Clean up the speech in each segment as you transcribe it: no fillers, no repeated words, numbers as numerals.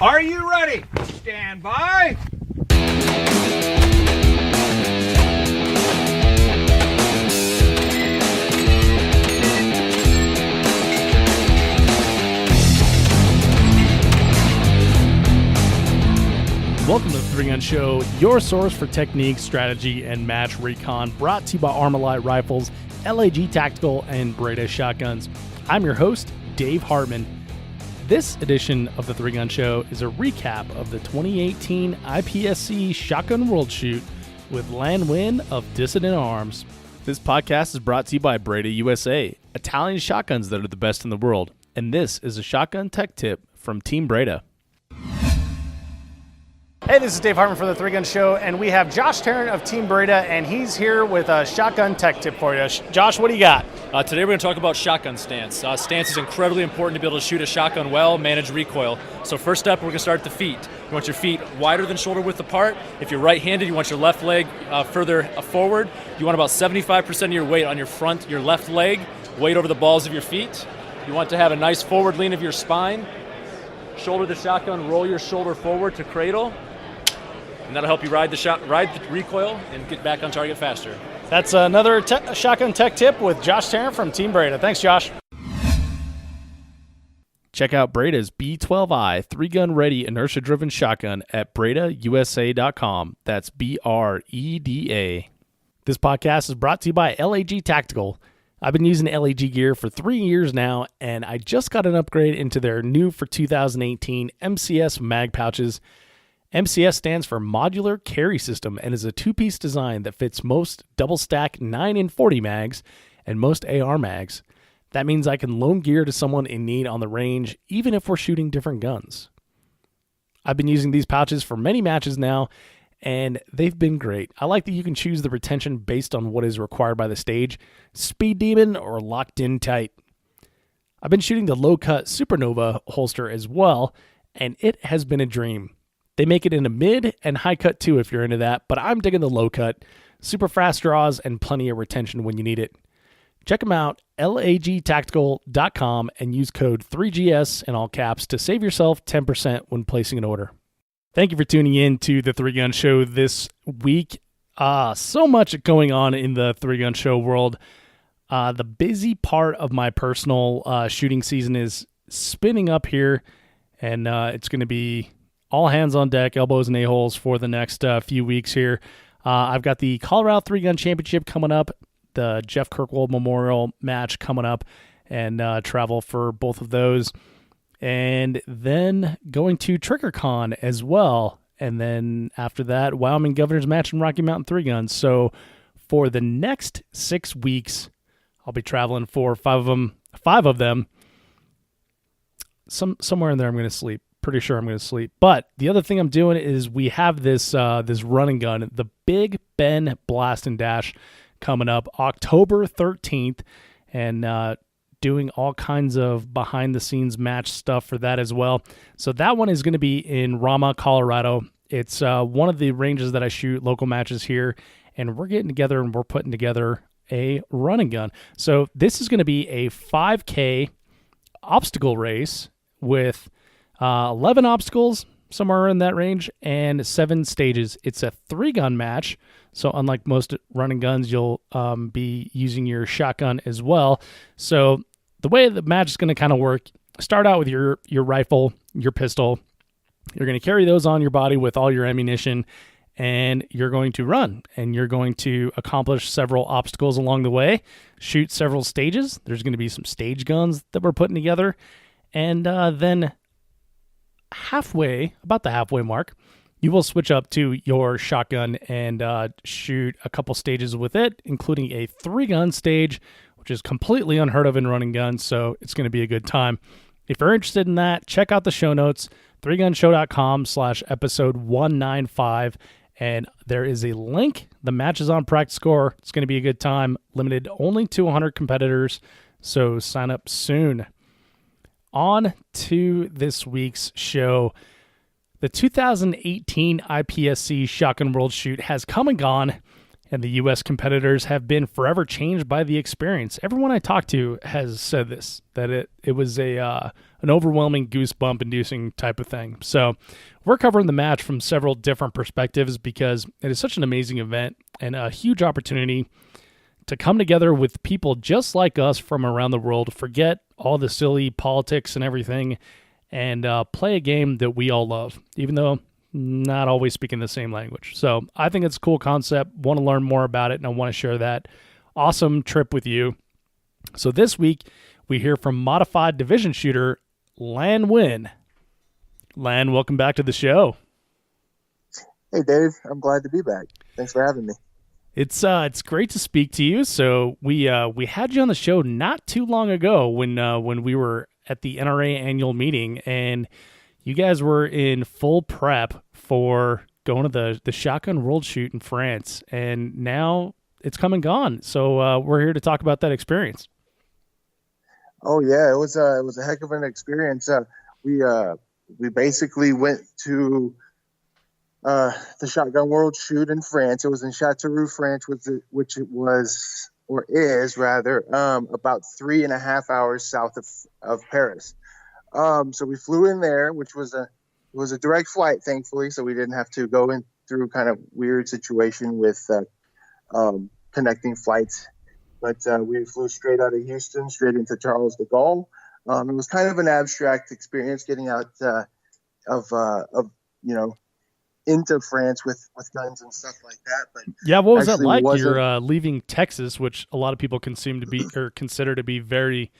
Are you ready? Stand by. Welcome to the Three Gun Show, your source for technique, strategy, and match recon, brought to you by Armalite Rifles, LAG Tactical, and Breda Shotguns. I'm your host, Dave Hartman. This edition of the Three Gun Show is a recap of the 2018 IPSC Shotgun World Shoot with Lan Nguyen of Dissident Arms. This podcast is brought to you by Breda USA, Italian shotguns that are the best in the world. And this is a shotgun tech tip from Team Breda. Hey, this is Dave Hartman for the Three Gun Show, and we have Josh Tarrant of Team Breda, and he's here with a shotgun tech tip for you. Josh, what do you got? Today we're going to talk about shotgun stance. Stance is incredibly important to be able to shoot a shotgun well, manage recoil. So first up, we're going to start at the feet. You want your feet wider than shoulder width apart. If you're right-handed, you want your left leg further forward. You want about 75% of your weight on your left leg, weight over the balls of your feet. You want to have a nice forward lean of your spine. Shoulder the shotgun, roll your shoulder forward to cradle. And that'll help you ride the recoil and get back on target faster. That's another shotgun tech tip with Josh Tarrant from Team Breda. Thanks, Josh. Check out Breda's B12i 3-gun ready inertia-driven shotgun at BredaUSA.com. That's BREDA. This podcast is brought to you by LAG Tactical. I've been using LAG gear for 3 years now, and I just got an upgrade into their new for 2018 MCS mag pouches. MCS stands for Modular Carry System and is a two-piece design that fits most double-stack 9 and 40 mags and most AR mags. That means I can loan gear to someone in need on the range, even if we're shooting different guns. I've been using these pouches for many matches now, and they've been great. I like that you can choose the retention based on what is required by the stage, Speed Demon or Locked In Tight. I've been shooting the low-cut Supernova holster as well, and it has been a dream. They make it in a mid and high cut too if you're into that, but I'm digging the low cut. Super fast draws and plenty of retention when you need it. Check them out, lagtactical.com, and use code 3GS in all caps to save yourself 10% when placing an order. Thank you for tuning in to the Three Gun Show this week. So much going on in the Three Gun Show world. The busy part of my personal shooting season is spinning up here, and it's going to be all hands on deck, elbows and a-holes for the next few weeks here. I've got the Colorado 3-Gun Championship coming up, the Jeff Kirkwold Memorial match coming up, and travel for both of those. And then going to TriggerCon as well. And then after that, Wyoming Governor's match in Rocky Mountain 3-Guns. So for the next 6 weeks, I'll be traveling for five of them. Somewhere in there I'm going to sleep. Pretty sure I'm going to sleep. But the other thing I'm doing is we have this run and gun, the Big Ben Blast and Dash, coming up October 13th, and doing all kinds of behind-the-scenes match stuff for that as well. So that one is going to be in Rama, Colorado. It's one of the ranges that I shoot local matches here, and we're getting together and we're putting together a run and gun. So this is going to be a 5K obstacle race with 11 obstacles, somewhere in that range, and 7 stages. It's a 3-gun match, so unlike most running guns, you'll be using your shotgun as well. So the way the match is going to kind of work, start out with your rifle, your pistol. You're going to carry those on your body with all your ammunition, and you're going to run, and you're going to accomplish several obstacles along the way, shoot several stages. There's going to be some stage guns that we're putting together, and then about the halfway mark, you will switch up to your shotgun and shoot a couple stages with it, including a 3-gun stage, which is completely unheard of in running guns, so it's going to be a good time. If you're interested in that, check out the show notes, 3gunshow.com/episode 195, and there is a link. The match is on Practice Score. It's going to be a good time. Limited only to 100 competitors, so sign up soon. On to this week's show. The 2018 IPSC Shotgun World Shoot has come and gone, And the U.S. competitors have been forever changed by the experience. Everyone I talked to has said this, that it was an overwhelming goosebump-inducing type of thing. So we're covering the match from several different perspectives because it is such an amazing event and a huge opportunity to come together with people just like us from around the world, forget all the silly politics and everything, and play a game that we all love, even though not always speaking the same language. So I think it's a cool concept, want to learn more about it, and I want to share that awesome trip with you. So this week, we hear from modified division shooter Lan Nguyen. Lan, welcome back to the show. Hey, Dave. I'm glad to be back. Thanks for having me. It's great to speak to you. So we had you on the show not too long ago when we were at the NRA annual meeting, and you guys were in full prep for going to the Shotgun World Shoot in France, and now it's come and gone. So we're here to talk about that experience. Oh yeah, it was a heck of an experience. We basically went to the Shotgun World Shoot in France. It was in Châteauroux, France, which it was or is rather about 3.5 hours south of Paris. So we flew in there, which was a direct flight, thankfully, so we didn't have to go in through kind of weird situation with connecting flights. But we flew straight out of Houston, straight into Charles de Gaulle. It was kind of an abstract experience getting out into France with guns and stuff like that. But yeah, what was that like? You're leaving Texas, which a lot of people consider to be very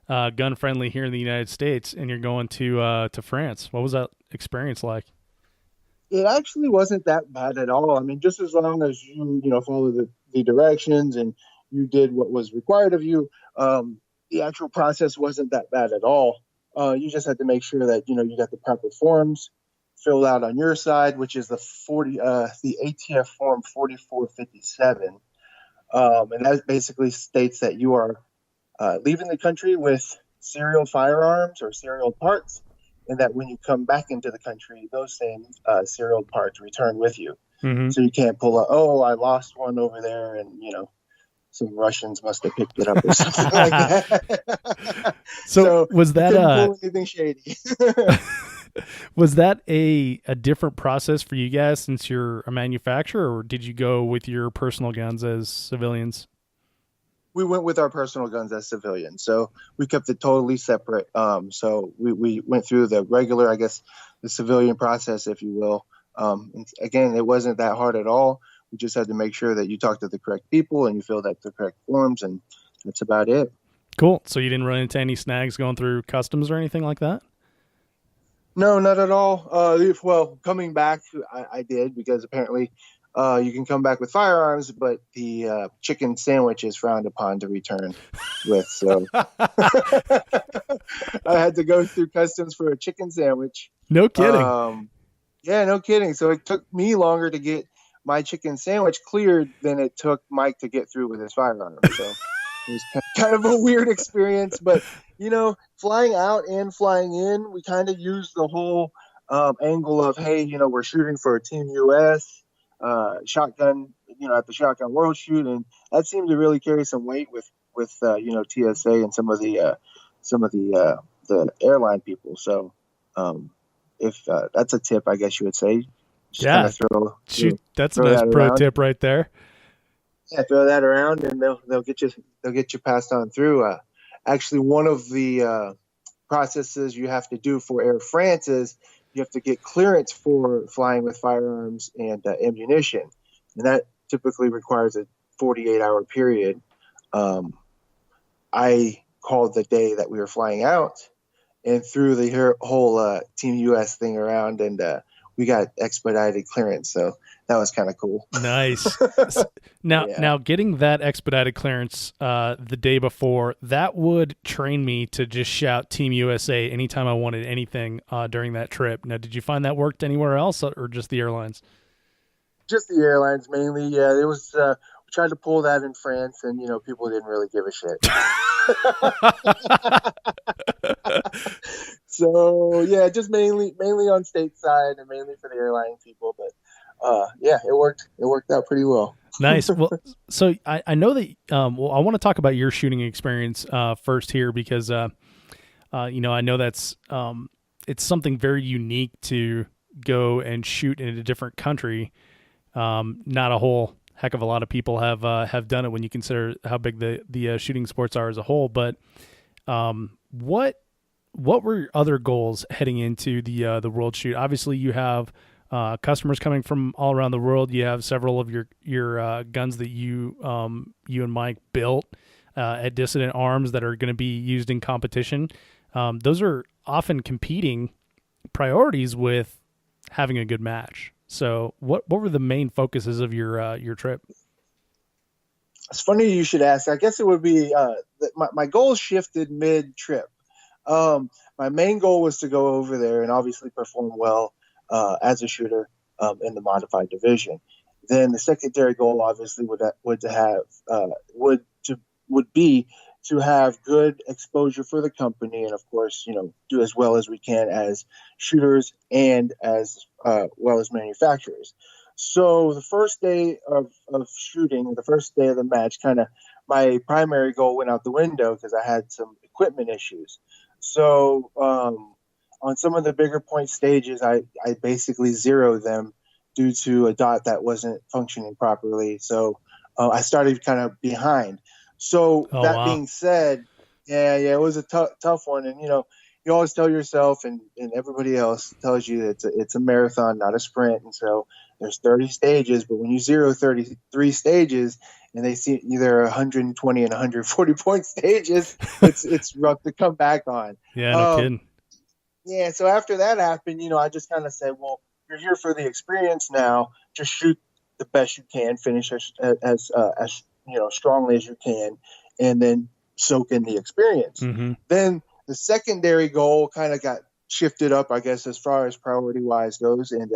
gun friendly here in the United States, and you're going to France. What was that experience like? It actually wasn't that bad at all. I mean, just as long as you follow the directions and you did what was required of you, the actual process wasn't that bad at all. You just had to make sure that you got the proper forms filled out on your side, which is the ATF form 4457, and that basically states that you are leaving the country with serial firearms or serial parts, and that when you come back into the country, those same serial parts return with you. Mm-hmm. So you can't pull up, I lost one over there, and some Russians must have picked it up or something like that. So was that pull anything shady? Was that a different process for you guys since you're a manufacturer, or did you go with your personal guns as civilians? We went with our personal guns as civilians, so we kept it totally separate. So we went through the regular, I guess, the civilian process, if you will. And again, it wasn't that hard at all. We just had to make sure that you talk to the correct people and you filled out the correct forms, and that's about it. Cool. So you didn't run into any snags going through customs or anything like that? No, not at all. Well, coming back, I did, because apparently you can come back with firearms, but the chicken sandwich is frowned upon to return with. So I had to go through customs for a chicken sandwich. No kidding. Yeah, no kidding. So it took me longer to get my chicken sandwich cleared than it took Mike to get through with his firearm. So it was kind of a weird experience, but flying out and flying in, we kind of used the whole angle of, hey, we're shooting for Team US shotgun, at the Shotgun World Shoot, and that seemed to really carry some weight with TSA and some of the airline people. So if that's a tip, I guess you would say. That's a nice pro tip right there. Yeah, throw that around, and they'll get you passed on through. Actually, one of the processes you have to do for Air France is you have to get clearance for flying with firearms and ammunition, and that typically requires a 48-hour period. I called the day that we were flying out and threw the whole Team US thing around, and we got expedited clearance. So that was kind of cool. Nice. Now getting that expedited clearance the day before, that would train me to just shout Team USA anytime I wanted anything during that trip. Now, did you find that worked anywhere else, or just the airlines? Just the airlines mainly. Yeah, it was. We tried to pull that in France, and people didn't really give a shit. So yeah, just mainly on stateside and mainly for the airline people, but yeah, it worked out pretty well. Nice. Well, so I know that, well, I want to talk about your shooting experience first here because, I know that's, it's something very unique to go and shoot in a different country. Not a whole heck of a lot of people have done it when you consider how big the shooting sports are as a whole. But what were your other goals heading into the World Shoot? Obviously, you have customers coming from all around the world. You have several of your guns that you and Mike built at Dissident Arms that are going to be used in competition. Those are often competing priorities with having a good match. So what were the main focuses of your trip? It's funny you should ask. I guess it would be my goals shifted mid-trip. My main goal was to go over there and obviously perform well as a shooter in the modified division. Then the secondary goal obviously would be to have good exposure for the company, and of course, do as well as we can as shooters and as well as manufacturers. So the first day of shooting, the first day of the match, kind of my primary goal went out the window because I had some equipment issues. So on some of the bigger point stages, I basically zeroed them due to a dot that wasn't functioning properly. So I started kind of behind. So being said, yeah, it was a tough one. And, you always tell yourself and everybody else tells you that it's a marathon, not a sprint. And so there's 30 stages, but when you zero 33 stages and they see either 120 and 140 point stages, it's rough to come back on. Yeah, no kidding. Yeah. So after that happened, I just kind of said, well, you're here for the experience now. Just shoot the best you can, finish as strongly as you can, and then soak in the experience. Mm-hmm. Then the secondary goal kind of got shifted up, I guess, as far as priority wise goes. And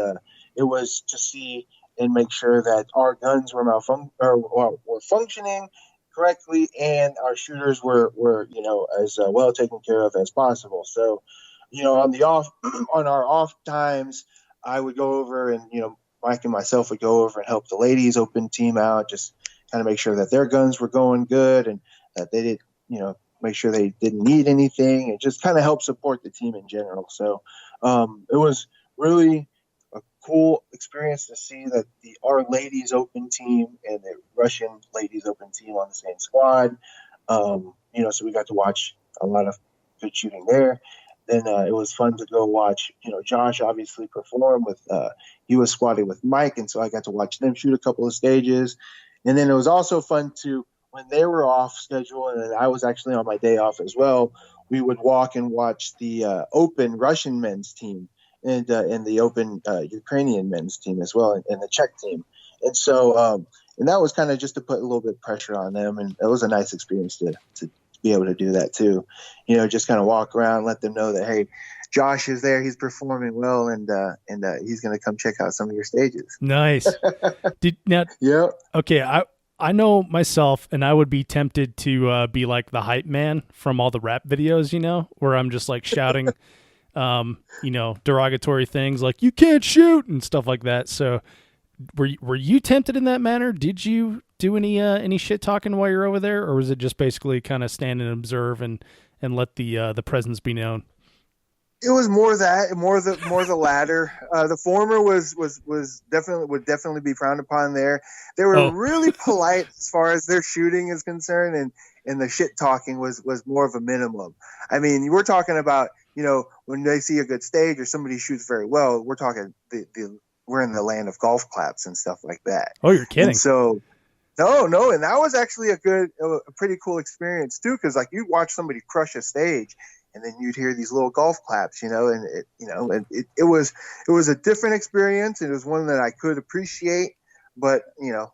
it was to see and make sure that our guns were were functioning correctly and our shooters were as well taken care of as possible. So, on our off times, I would go over and, Mike and myself would go over and help the ladies open team out, just kind of make sure that their guns were going good and that they did, make sure they didn't need anything and just kind of help support the team in general. So it was really a cool experience to see that our ladies open team and the Russian ladies open team on the same squad. So we got to watch a lot of good shooting there. Then it was fun to go watch, Josh obviously perform with, he was squatting with Mike. And so I got to watch them shoot a couple of stages. And then it was also fun to, when they were off schedule, and I was actually on my day off as well, we would walk and watch the open Russian men's team and the open Ukrainian men's team as well, and the Czech team. And so, and that was kind of just to put a little bit of pressure on them. And it was a nice experience to be able to do that too. Just kind of walk around, let them know that, hey, Josh is there. He's performing well, and he's going to come check out some of your stages. Nice. Yeah. Okay. I know myself, and I would be tempted to be like the hype man from all the rap videos, where I'm just like shouting, derogatory things like "you can't shoot" and stuff like that. So, were you tempted in that manner? Did you do any shit talking while you're over there, or was it just basically kind of stand and observe and let the presence be known? It was more the latter. The former would definitely be frowned upon there. They were really polite as far as their shooting is concerned, and the shit talking was more of a minimum. I mean, we're talking about, when they see a good stage or somebody shoots very well, we're talking we're in the land of golf claps and stuff like that. Oh, you're kidding. And so no, and that was actually a pretty cool experience too, because like you watch somebody crush a stage, and then you'd hear these little golf claps, and it was a different experience. It was one that I could appreciate, but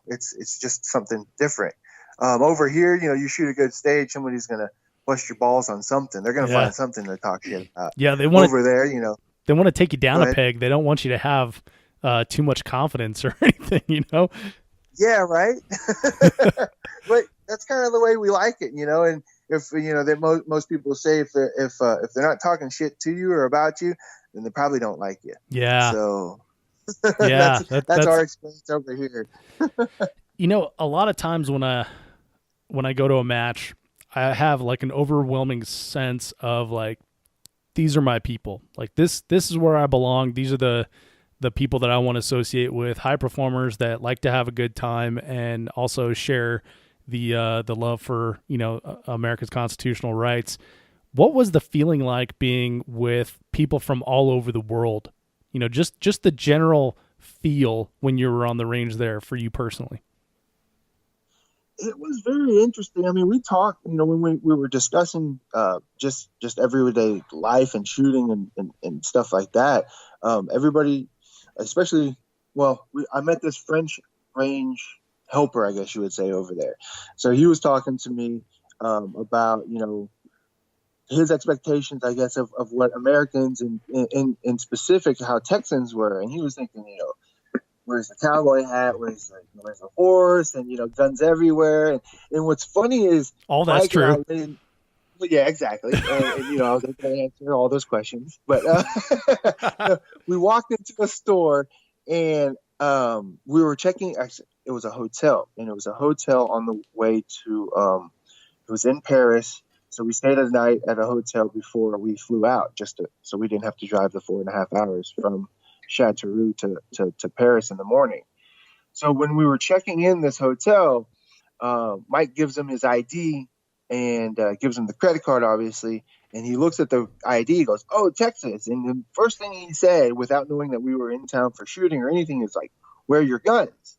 it's just something different. Over here, you shoot a good stage, somebody's gonna bust your balls on something. They're gonna find something to talk shit about. Yeah, they want over there, they want to take you down a peg. They don't want you to have too much confidence or anything, Yeah, right. But that's kind of the way we like it, and. If that most people say if they're not talking shit to you or about you, then they probably don't like you. Yeah. So yeah, that's our experience over here. A lot of times when I go to a match, I have like an overwhelming sense of like, these are my people. Like this is where I belong. These are the people that I want to associate with, high performers that like to have a good time and also share the love for, America's constitutional rights. What was the feeling like being with people from all over the world? Just the general feel when you were on the range there for you personally. It was very interesting. I mean, we talked, when we were discussing just everyday life and shooting and stuff like that. Everybody, especially, I met this French range helper, I guess you would say, over there. So he was talking to me about, his expectations, I guess, of what Americans and in specific how Texans were. And he was thinking, where's the cowboy hat? Where's the horse? And, guns everywhere. And what's funny is all that's Mike true. Yeah, exactly. And I was going to answer all those questions. But we walked into a store and we were checking. Actually, it was a hotel. And it was a hotel on the way to, it was in Paris. So we stayed a night at a hotel before we flew out, so we didn't have to drive the 4.5 hours from Châteauroux to Paris in the morning. So when we were checking in this hotel, Mike gives him his ID and gives him the credit card, obviously. And he looks at the ID, goes, "Oh, Texas." And the first thing he said, without knowing that we were in town for shooting or anything, is like, "Where are your guns?"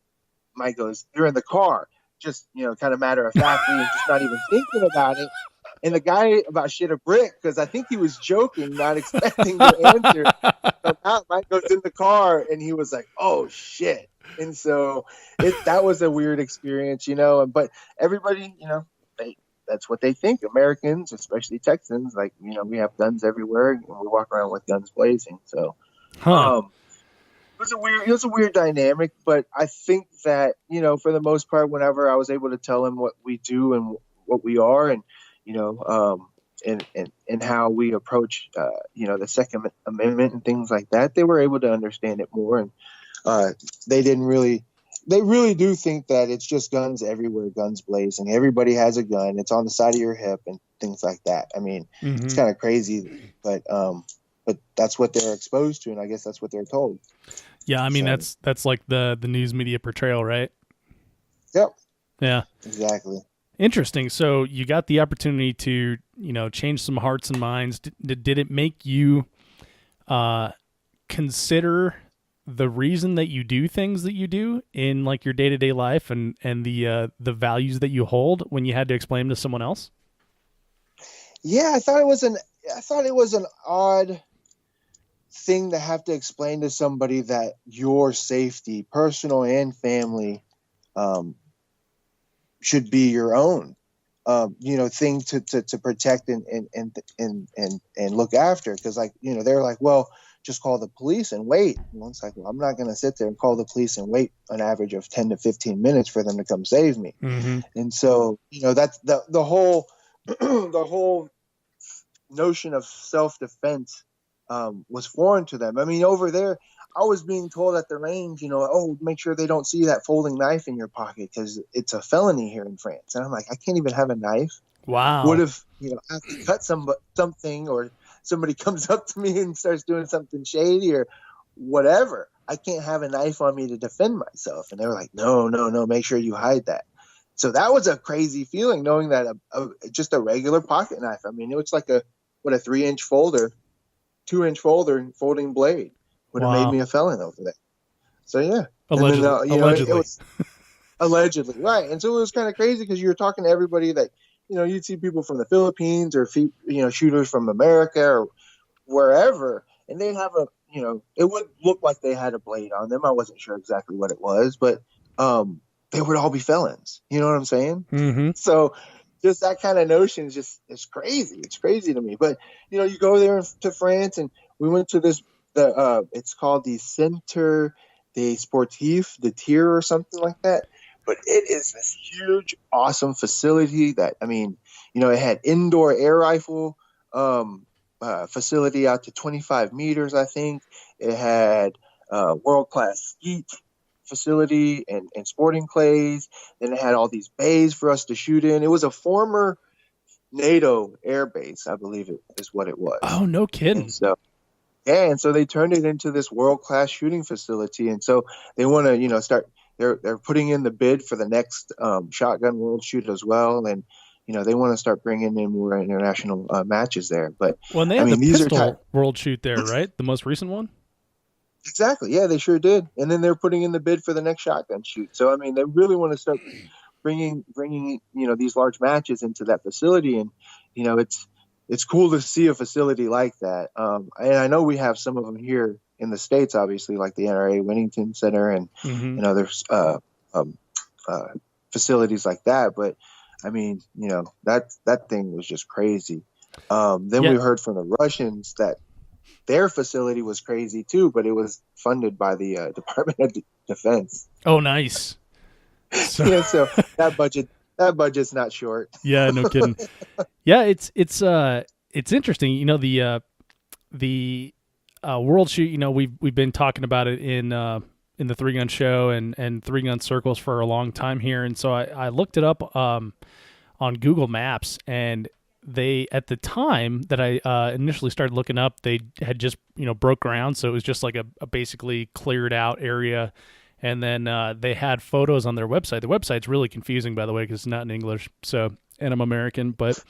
Mike goes, "They're in the car." Just, kind of matter of factly and just not even thinking about it. And the guy about shit a brick because I think he was joking, not expecting the answer. So Mike goes in the car and he was like, "Oh shit!" And so that was a weird experience, But everybody, that's what they think. Americans, especially Texans, like we have guns everywhere and we walk around with guns blazing. So, it was a weird dynamic. But I think that for the most part, whenever I was able to tell him what we do and what we are, and and how we approach, the Second Amendment and things like that, they were able to understand it more. And they really do think that it's just guns everywhere, guns blazing. Everybody has a gun. It's on the side of your hip and things like that. I mean, It's kind of crazy, but that's what they're exposed to. And I guess that's what they're told. Yeah. I mean, that's like the news media portrayal, right? Yep. Yeah, exactly. Interesting. So you got the opportunity to, change some hearts and minds. Did it make you consider the reason that you do things that you do in like your day-to-day life and the values that you hold when you had to explain them to someone else? Yeah, I thought it was an odd thing to have to explain to somebody that your safety, personal and family, should be your own, thing to protect and look after. Because they're like, well, just call the police and wait. And it's like, well, I'm not going to sit there and call the police and wait an average of 10 to 15 minutes for them to come save me. Mm-hmm. And so, that's the whole, the whole notion of self-defense was foreign to them. I mean, over there, I was being told at the range, make sure they don't see that folding knife in your pocket because it's a felony here in France. And I'm like, I can't even have a knife. Wow. What if, I have to cut something or somebody comes up to me and starts doing something shady or whatever? I can't have a knife on me to defend myself. And they were like, no, make sure you hide that. So that was a crazy feeling, knowing that just a regular pocket knife. I mean, it was like a 3-inch folder, 2-inch folder, folding blade would have made me a felon over there. So yeah, allegedly, it was allegedly, right? And so it was kind of crazy because you were talking to everybody that you'd see people from the Philippines or shooters from America or wherever, and they'd have it would look like they had a blade on them. I wasn't sure exactly what it was, but they would all be felons. You know what I'm saying? Mm-hmm. So just that kind of notion is it's crazy. It's crazy to me. But you go there to France, and we went to it's called the Centre des Sportifs de Tir or something like that. But it is this huge, awesome facility that, it had indoor air rifle facility out to 25 meters, I think. It had world-class skeet facility and sporting clays. Then it had all these bays for us to shoot in. It was a former NATO air base, I believe it is what it was. Oh, no kidding. And so, yeah, and so they turned it into this world-class shooting facility. And so they want to, start. They're putting in the bid for the next Shotgun World Shoot as well, and they want to start bringing in more international matches there. But well, and they had the pistol World Shoot there, right? The most recent one. Exactly. Yeah, they sure did. And then they're putting in the bid for the next Shotgun Shoot. So I mean, they really want to start bringing these large matches into that facility, and it's cool to see a facility like that. And I know we have some of them here in the States, obviously, like the NRA Winnington Center, and there's facilities like that. But I mean, that thing was just crazy. Then we heard from the Russians that their facility was crazy too, but it was funded by the Department of Defense. Oh, nice. So, so that budget's not short. Yeah, no kidding. Yeah, it's interesting. The World Shoot. We've been talking about it in the Three Gun Show and Three Gun Circles for a long time here, and so I looked it up on Google Maps, and they, at the time that I initially started looking up, they had just broke ground, so it was just like a basically cleared out area. And then they had photos on their website. The website's really confusing, by the way, because it's not in English. So, and I'm American, but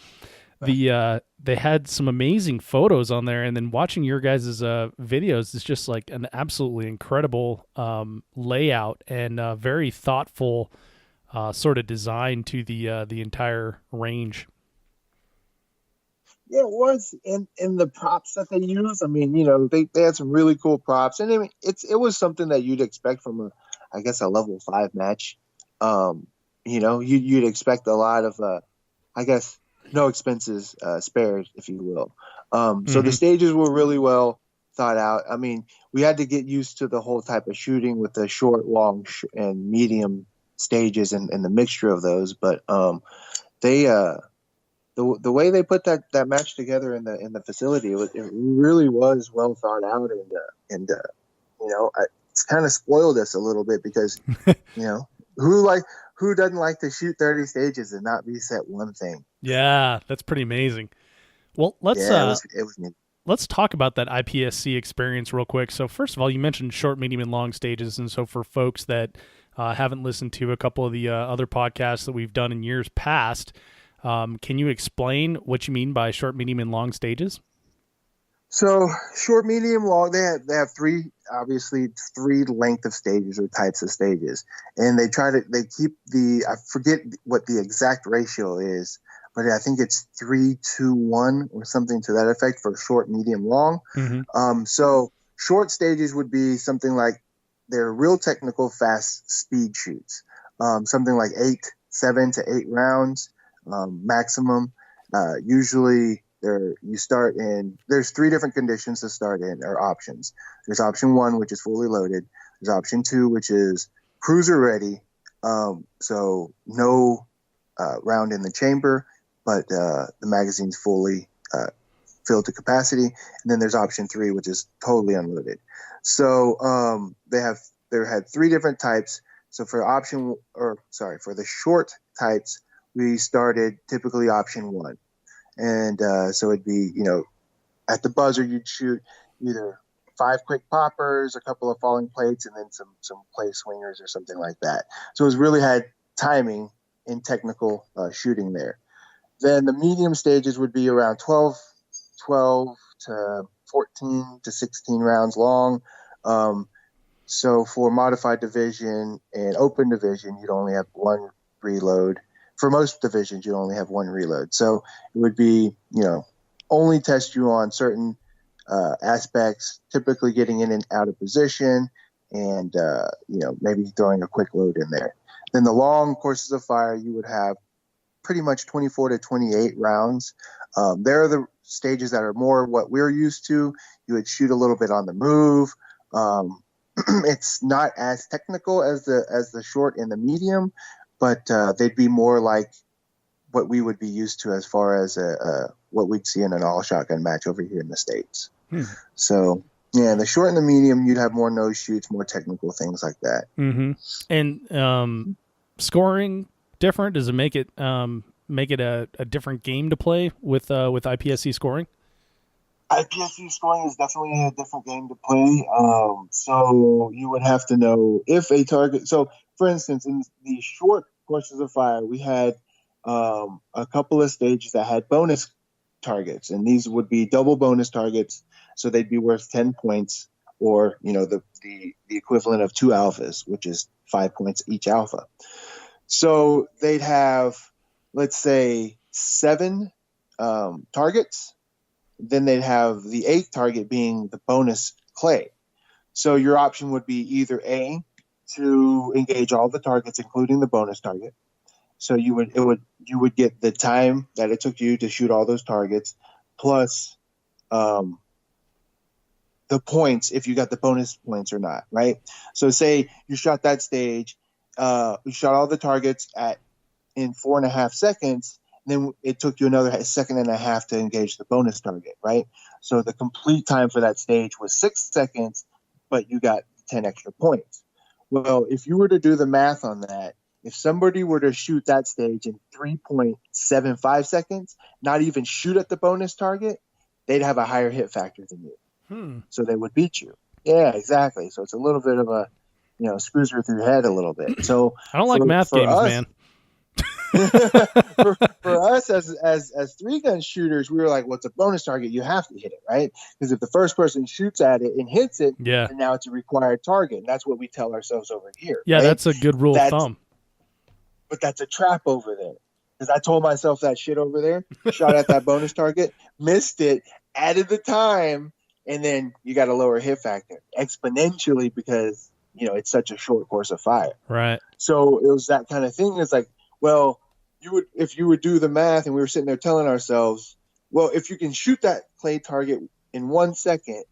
they had some amazing photos on there. And then watching your guys' videos is just like an absolutely incredible layout and very thoughtful sort of design to the entire range. Yeah, it was, and the props that they use. I mean, they had some really cool props, and I mean, it was something that you'd expect from a level 5 match. You'd expect a lot of, no expenses spared, if you will. So the stages were really well thought out. I mean, we had to get used to the whole type of shooting with the short, long, and medium stages and the mixture of those, but the way they put that match together in the facility, it really was well thought out, and it's kind of spoiled us a little bit because who doesn't like to shoot 30 stages and not reset one thing? Yeah, that's pretty amazing. Well, let's it was neat. Let's talk about that IPSC experience real quick. So first of all, you mentioned short, medium, and long stages, and so for folks that haven't listened to a couple of the other podcasts that we've done in years past. Can you explain what you mean by short, medium, and long stages? So short, medium, long, they have three length of stages or types of stages. And they keep I forget what the exact ratio is, but I think it's 3-2-1 or something to that effect for short, medium, long. So short stages would be something like they're real technical, fast speed shoots. Something like 7 to 8 rounds. Maximum. Usually there's 3 different conditions to start in, or options. There's option 1, which is fully loaded. There's option 2, which is cruiser ready. So no round in the chamber, but the magazine's fully filled to capacity. And then there's option 3, which is totally unloaded. So they had 3 different types. So for the short types, we started typically option 1. And so it'd be, at the buzzer, you'd shoot either 5 quick poppers, a couple of falling plates, and then some play swingers or something like that. So it really had timing in technical shooting there. Then the medium stages would be around 12 to 14 to 16 rounds long. So for modified division and open division, you'd only have 1 reload. For most divisions, you only have 1 reload. So it would be, only test you on certain aspects, typically getting in and out of position and, maybe throwing a quick load in there. Then the long courses of fire, you would have pretty much 24 to 28 rounds. There are the stages that are more what we're used to. You would shoot a little bit on the move. It's not as technical as the short and the medium, but they'd be more like what we would be used to as far as what we'd see in an all shotgun match over here in the States. So Yeah, the short and the medium, you'd have more no shoots, more technical things like that. Mm-hmm. And scoring different? Does it make it a different game to play with IPSC scoring? IPSC scoring is definitely a different game to play. So you would have to know if a target. So, for instance, in the short courses of fire, we had a couple of stages that had bonus targets, and these would be double bonus targets. So they'd be worth 10 points, or the equivalent of 2 alphas, which is 5 points each alpha. So they'd have, let's say, 7 targets. Then they'd have the 8th target being the bonus clay. So your option would be either A, to engage all the targets, including the bonus target. So you would get the time that it took you to shoot all those targets, plus the points if you got the bonus points or not, right? So say you shot that stage, you shot all the targets in 4.5 seconds. Then it took you another second and a half to engage the bonus target, right? So the complete time for that stage was 6 seconds, but you got 10 extra points. Well, if you were to do the math on that, if somebody were to shoot that stage in 3.75 seconds, not even shoot at the bonus target, they'd have a higher hit factor than you. So they would beat you. Yeah, exactly. So it's a little bit of a, screws with your head a little bit. So I don't like math games, man. for us as 3-gun shooters, we were like, what's a bonus target? You have to hit it, right? Because if the first person shoots at it and hits it, then now it's a required target. And that's what we tell ourselves over here. Yeah, right? That's a good rule of thumb. But that's a trap over there. Because I told myself that shit over there, shot at that bonus target, missed it, added the time, and then you got a lower hit factor exponentially because, it's such a short course of fire. Right. So it was that kind of thing. It's like, well, if you would do the math, and we were sitting there telling ourselves, well, if you can shoot that clay target in 1 second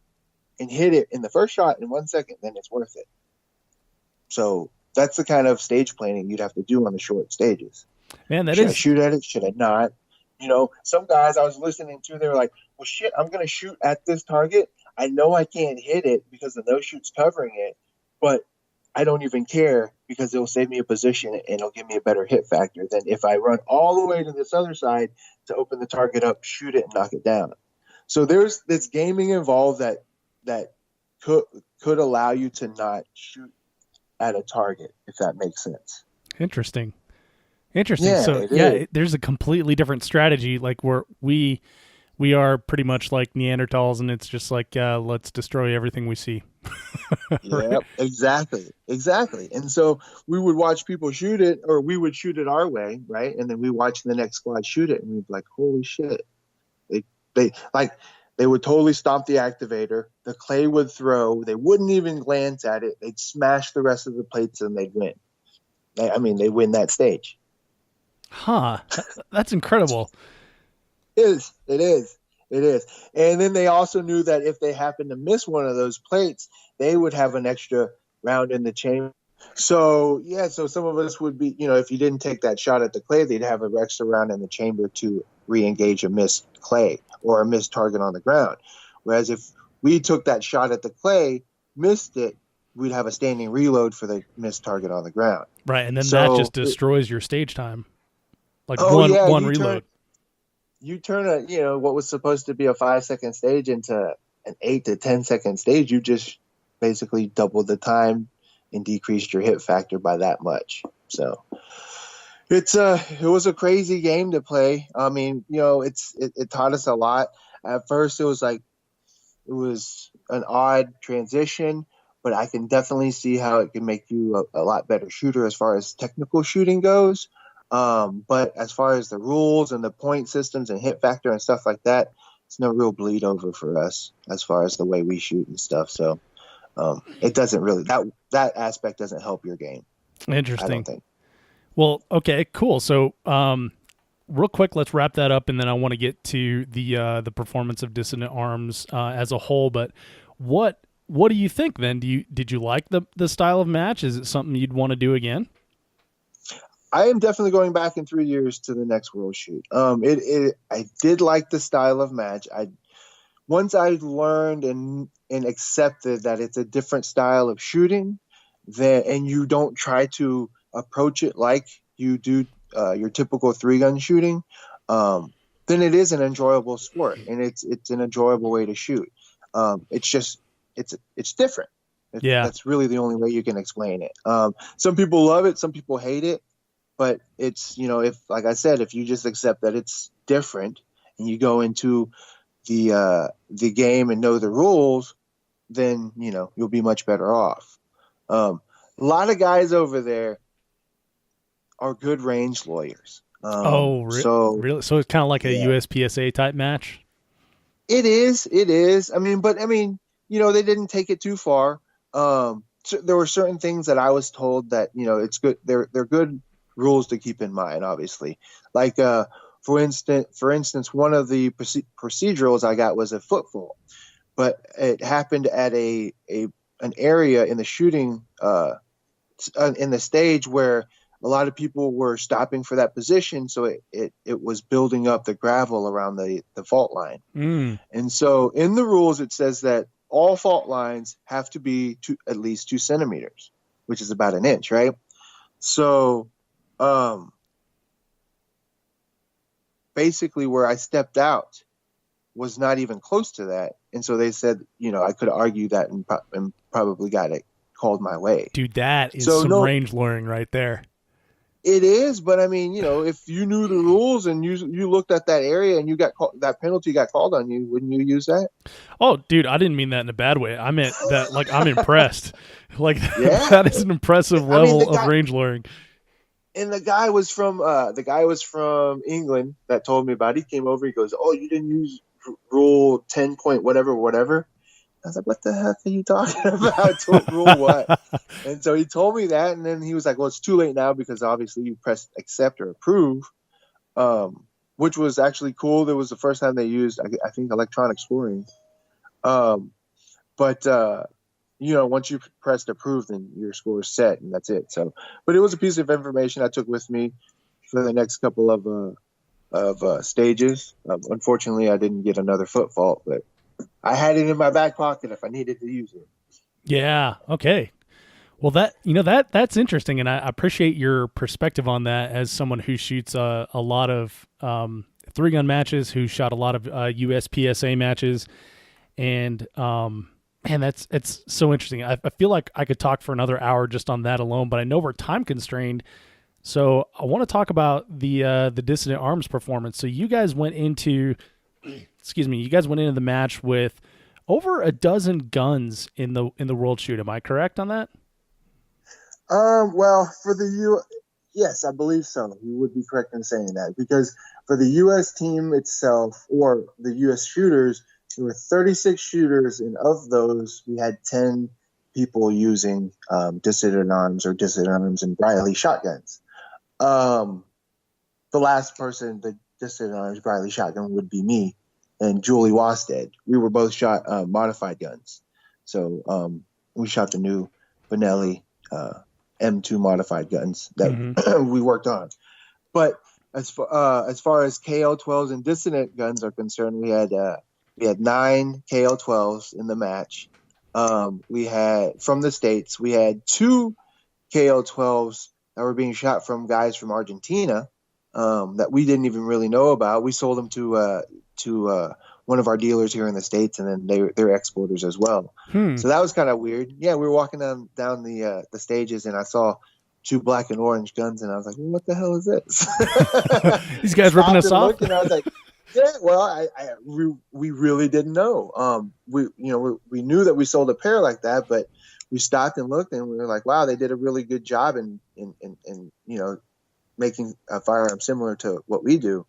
and hit it in the first shot in 1 second, then it's worth it. So that's the kind of stage planning you'd have to do on the short stages. Man, should I shoot at it? Should I not? Some guys I was listening to, they were like, well, shit, I'm going to shoot at this target. I know I can't hit it because the no shoot's covering it, but I don't even care because it'll save me a position and it'll give me a better hit factor than if I run all the way to this other side to open the target up, shoot it, and knock it down. So there's this gaming involved that could allow you to not shoot at a target, if that makes sense. Interesting. Yeah, So there's a completely different strategy. Like we are pretty much like Neanderthals, and it's just like let's destroy everything we see. Yep, exactly. And so we would watch people shoot it, or we would shoot it our way, right? And then we watch the next squad shoot it, and we'd be like, holy shit. They would totally stomp the activator. The clay would throw. They wouldn't even glance at it. They'd smash the rest of the plates, and they'd win. They win that stage. Huh. That's incredible. It is. And then they also knew that if they happened to miss one of those plates, they would have an extra round in the chamber. So some of us would be, if you didn't take that shot at the clay, they'd have an extra round in the chamber to re-engage a missed clay or a missed target on the ground. Whereas if we took that shot at the clay, missed it, we'd have a standing reload for the missed target on the ground. Right, and then that just destroys your stage time. Like one reload. You turn what was supposed to be a 5-second stage into an 8 to 10 second stage. You just basically doubled the time and decreased your hit factor by that much. So it was a crazy game to play. It taught us a lot. At first, it was an odd transition, but I can definitely see how it can make you a lot better shooter as far as technical shooting goes. But as far as the rules and the point systems and hit factor and stuff like that, it's no real bleed over for us as far as the way we shoot and stuff. So it doesn't really, that aspect doesn't help your game. Interesting. I don't think. Well, okay, cool. So real quick, let's wrap that up, and then I want to get to the performance of Dissident Arms as a whole. But what do you think then? Did you like the style of match? Is it something you'd want to do again? I am definitely going back in 3 years to the next World Shoot. I did like the style of match. once I learned and accepted that it's a different style of shooting, and you don't try to approach it like you do your typical 3-gun shooting, then it is an enjoyable sport, and it's an enjoyable way to shoot. It's just it's different. Yeah. That's really the only way you can explain it. Some people love it, some people hate it, but it's, if, like I said, if you just accept that it's different and you go into the game and know the rules, then you'll be much better off. A lot of guys over there are good range lawyers. Really? So it's kind of like a USPSA type match? It is. But they didn't take it too far. So there were certain things that I was told that, it's good. They're good rules to keep in mind, obviously. Like, for instance, one of the procedurals I got was a foot fault, but it happened at an area in the shooting, in the stage where a lot of people were stopping for that position. So it was building up the gravel around the fault line. And so in the rules, it says that all fault lines have to be at least 2 centimeters, which is about 1 inch, right? So, basically where I stepped out was not even close to that. And so they said, I could argue that and probably got it called my way. Dude, that is some range lawyering right there. It is, but if you knew the rules and you looked at that area and you got that penalty got called on you, wouldn't you use that? Oh, dude, I didn't mean that in a bad way. I meant that, like, I'm impressed. Like, that is an impressive level of range lawyering. And the guy was from England that told me about it. He came over. He goes, "Oh, you didn't use rule 10 point whatever." I was like, "What the heck are you talking about? Rule what?" And so he told me that, and then he was like, "Well, it's too late now because obviously you pressed accept or approve," which was actually cool. That was the first time they used, I think, electronic scoring. But once you pressed approve, then your score is set, and that's it. So, but it was a piece of information I took with me for the next couple of stages. Unfortunately, I didn't get another foot fault, but I had it in my back pocket if I needed to use it. Yeah. Okay. Well, that's interesting, and I appreciate your perspective on that as someone who shoots a lot of 3-gun matches, who shot a lot of USPSA matches, and man, it's so interesting. I feel like I could talk for another hour just on that alone, but I know we're time constrained, so I want to talk about the Dissident Arms performance. So you guys went into the match with over a dozen guns in the World Shoot. Am I correct on that? Well, for yes, I believe so. You would be correct in saying that, because for the U.S. team itself, or the U.S. shooters, there were 36 shooters, and of those, we had 10 people using Dissident Arms or Dissident Arms and Briley shotguns. The last person, the Dissident Arms Briley shotgun, would be me and Julie Wasted. We were both shot modified guns. So we shot the new Benelli M2 modified guns that we worked on. But as far as KL-12s and Dissident guns are concerned, we had 9 KL-12s in the match. We had, from the States, we had 2 KL-12s that were being shot from guys from Argentina that we didn't even really know about. We sold them to one of our dealers here in the States, and then they're exporters as well. So that was kind of weird. Yeah, we were walking down the stages, and I saw 2 black and orange guns, and I was like, well, what the hell is this? These guys ripping us off? And I was like, yeah, well, we really didn't know. We knew that we sold a pair like that, but we stopped and looked, and we were like, wow, they did a really good job in making a firearm similar to what we do.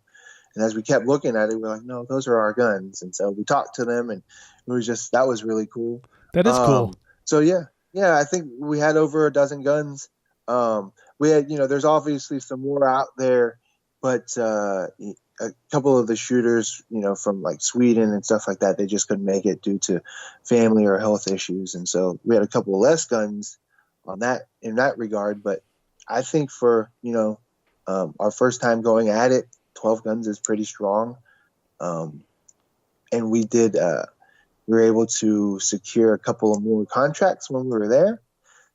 And as we kept looking at it, we were like, no, those are our guns. And so we talked to them, and that was really cool. That is cool. So yeah, I think we had over a dozen guns. We had, there's obviously some more out there, but a couple of the shooters, from like Sweden and stuff like that, they just couldn't make it due to family or health issues. And so we had a couple of less guns in that regard. But I think for, our first time going at it, 12 guns is pretty strong. and we were able to secure a couple of more contracts when we were there.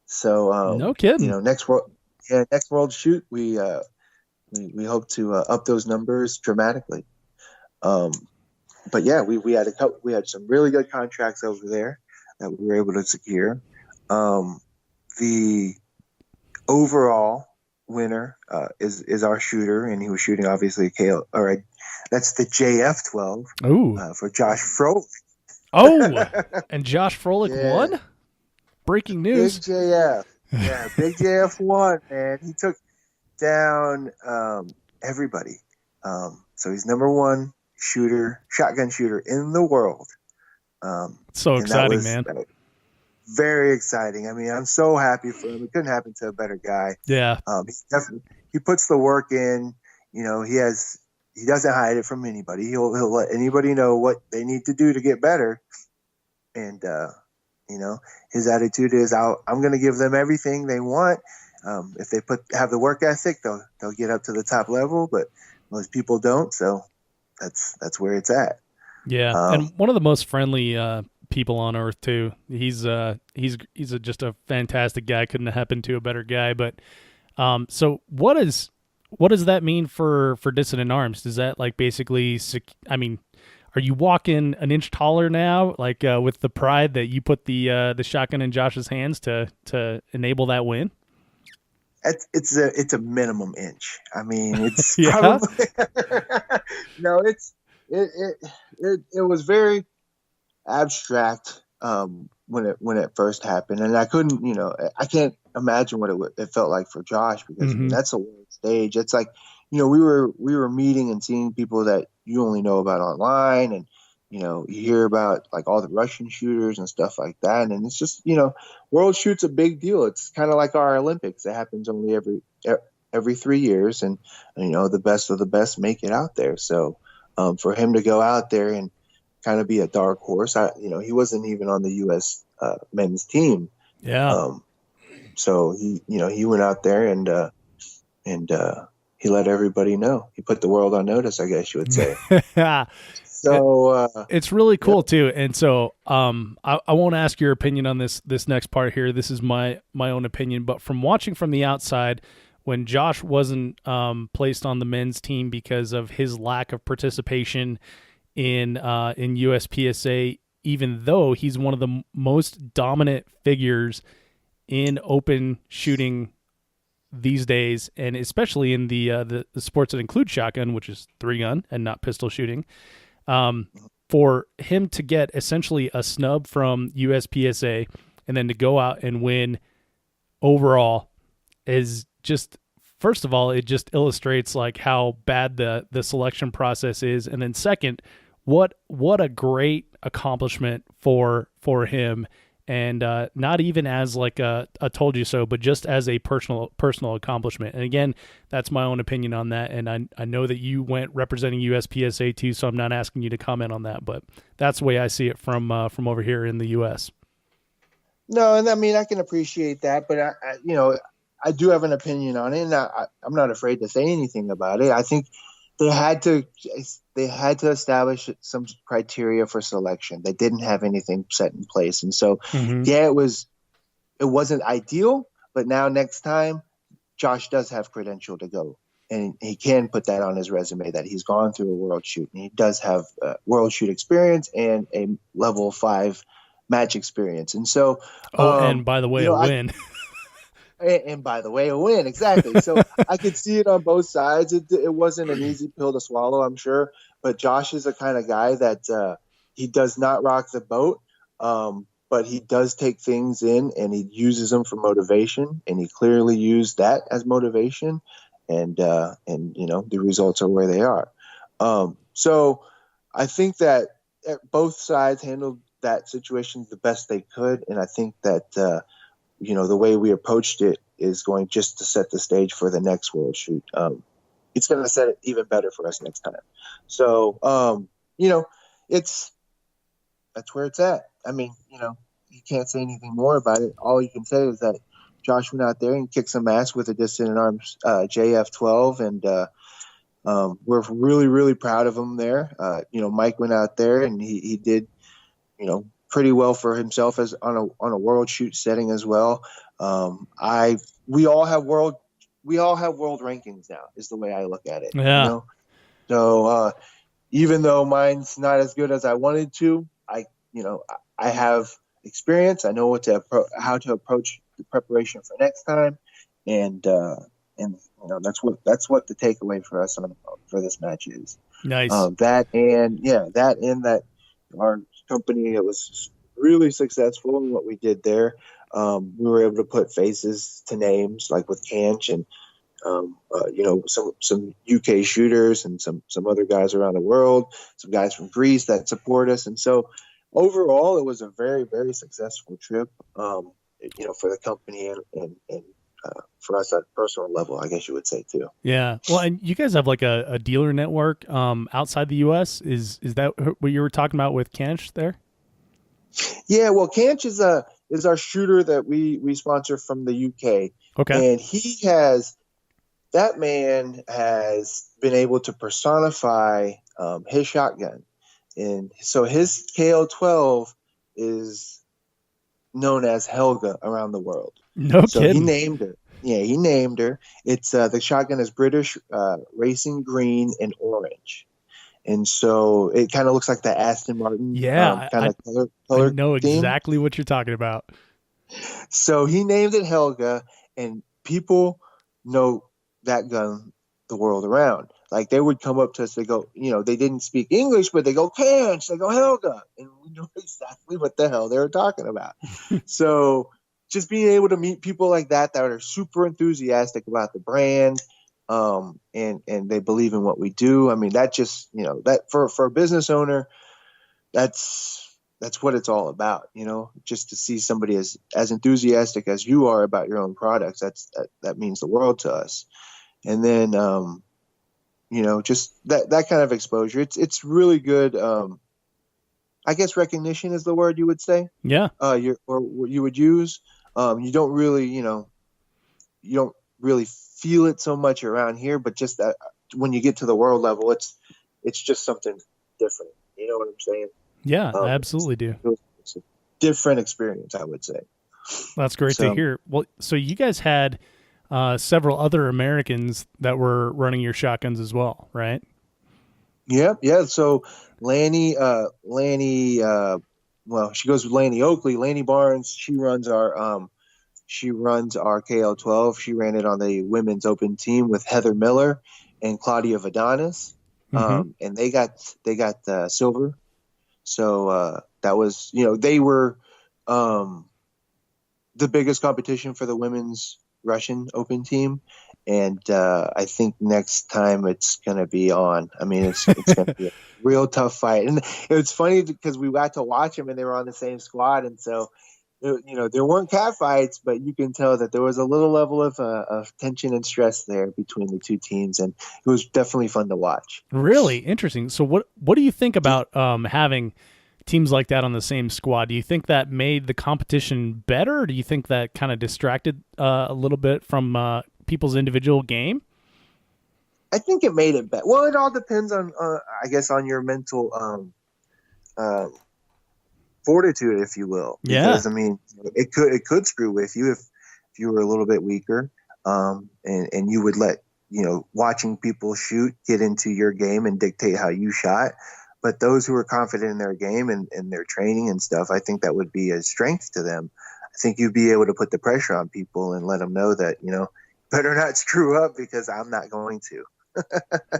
So no kidding. next world shoot, we hope to up those numbers dramatically. But yeah, we had some really good contracts over there that we were able to secure. The overall winner is our shooter, and he was shooting obviously that's the JF-12 for Josh Frolik. Oh, and Josh Frolik won? Breaking news. Big JF. Yeah, Big JF won, man. He took down everybody. So he's number one shotgun shooter in the world. So exciting, man. Very exciting. I mean, I'm so happy for him. It couldn't happen to a better guy. Yeah. He puts the work in. He doesn't hide it from anybody. He'll let anybody know what they need to do to get better. And his attitude is, I'm going to give them everything they want. If they have the work ethic, they'll get up to the top level, but most people don't. So that's where it's at. Yeah. And one of the most friendly people on earth too. He's just a fantastic guy. Couldn't have happened to a better guy. But so what does that mean for Dissident Arms? Does that like basically? I mean, are you walking an inch taller now, like with the pride that you put the shotgun in Josh's hands to enable that win? It's a minimum inch. I mean, it's yeah. Probably no. It was very abstract when it first happened, and I couldn't, I can't imagine what it felt like for Josh, because I mean, that's a world stage. It's like, we were meeting and seeing people that you only know about online, and you hear about like all the Russian shooters and stuff like that, and it's just, world shoot's a big deal. It's kind of like our Olympics. It happens only every 3 years, and the best of the best make it out there. So for him to go out there and kind of be a dark horse, he wasn't even on the U.S. Men's team. Yeah. So he went out there and he let everybody know. He put the world on notice, I guess you would say. So it's really cool too. And so I won't ask your opinion on this next part here. This is my own opinion, but from watching from the outside, when Josh wasn't placed on the men's team because of his lack of participation in USPSA, even though he's one of the most dominant figures in open shooting these days, and especially in the sports that include shotgun, which is 3-gun and not pistol shooting, for him to get essentially a snub from USPSA and then to go out and win overall is just, first of all, it just illustrates like how bad the selection process is, and then second, what a great accomplishment for him. And not even as like a told you so, but just as a personal accomplishment. And again, that's my own opinion on that. And I know that you went representing USPSA too, so I'm not asking you to comment on that, but that's the way I see it from over here in the U.S. No, and I mean, I can appreciate that, but I do have an opinion on it, and I'm not afraid to say anything about it. I think they had to establish some criteria for selection. They didn't have anything set in place. And so, yeah, it wasn't ideal, but now next time Josh does have credential to go, and he can put that on his resume that he's gone through a world shoot, and he does have world shoot experience and a level 5 match experience. And so, and by the way, a win. And by the way, a win. Exactly. So I could see it on both sides. It wasn't an easy pill to swallow, I'm sure. But Josh is the kind of guy that he does not rock the boat, but he does take things in and he uses them for motivation. And he clearly used that as motivation. And the results are where they are. So I think that both sides handled that situation the best they could. And I think that the way we approached it is going just to set the stage for the next world shoot. It's going to set it even better for us next time. So, that's where it's at. I mean, you can't say anything more about it. All you can say is that Josh went out there and kicked some ass with a Dissident Arms JF-12, and We're really, really proud of him there. Mike went out there and he did, pretty well for himself as on a world shoot setting as well. We all have world rankings now is the way I look at it. Yeah. So even though mine's not as good as I wanted to, I have experience. I know how to approach the preparation for next time, and that's what the takeaway for us for this match is. Nice. That our company, it was really successful in what we did there. We were able to put faces to names, like with Canch and some UK shooters and some other guys around the world, some guys from Greece that support us, and so overall, it was a very, very successful trip. For the company and for us at a personal level, I guess you would say too. Yeah. Well, and you guys have like a dealer network outside the U.S. Is that what you were talking about with Canch there? Yeah. Well, Canch is our shooter that we sponsor from the UK. Okay. And that man has been able to personify his shotgun. And so his KL-12 is known as Helga around the world. No so kidding. He named her. Yeah, he named her. It's the shotgun is British racing green and orange. And so it kind of looks like the Aston Martin kind of color I know theme. exactly what you're talking about. So he named it Helga, and people know that gun the world around. Like they would come up to us, they go, they didn't speak English, but they go, Canch, they go, Helga. And we know exactly what the hell they were talking about. So just being able to meet people like that are super enthusiastic about the brand, and they believe in what we do. I mean, that just, that for a business owner, that's what it's all about, just to see somebody as enthusiastic as you are about your own products. That means the world to us. And then, just that kind of exposure. It's really good. I guess recognition is the word you would say. Yeah. You would use. You don't really feel it so much around here, but just that when you get to the world level, it's just something different. You know what I'm saying? Yeah, I absolutely do. It's a different experience, I would say. That's great to hear. Well, so you guys had several other Americans that were running your shotguns as well, right? Yeah. So Lanny, she goes with Lanny Oakley. Lanny Barnes, she runs our KL-12. She ran it on the women's open team with Heather Miller and Claudia Vadonis. And they got silver. So that was, they were the biggest competition for the women's Russian open team. And I think next time it's going to be on. I mean, it's going to be a real tough fight. And it's funny because we got to watch them and they were on the same squad. And so, there weren't cat fights, but you can tell that there was a little level of tension and stress there between the two teams. And it was definitely fun to watch. Really interesting. So what do you think about having teams like that on the same squad? Do you think that made the competition better? Or do you think that kind of distracted a little bit from people's individual game? I think it made it better. Well, it all depends on, I guess, on your mental fortitude, if you will. Because, I mean, it could screw with you if you were a little bit weaker, and you would let watching people shoot get into your game and dictate how you shot. But those who are confident in their game and their training and stuff, I think that would be a strength to them. I think you'd be able to put the pressure on people and let them know that, better not screw up because I'm not going to.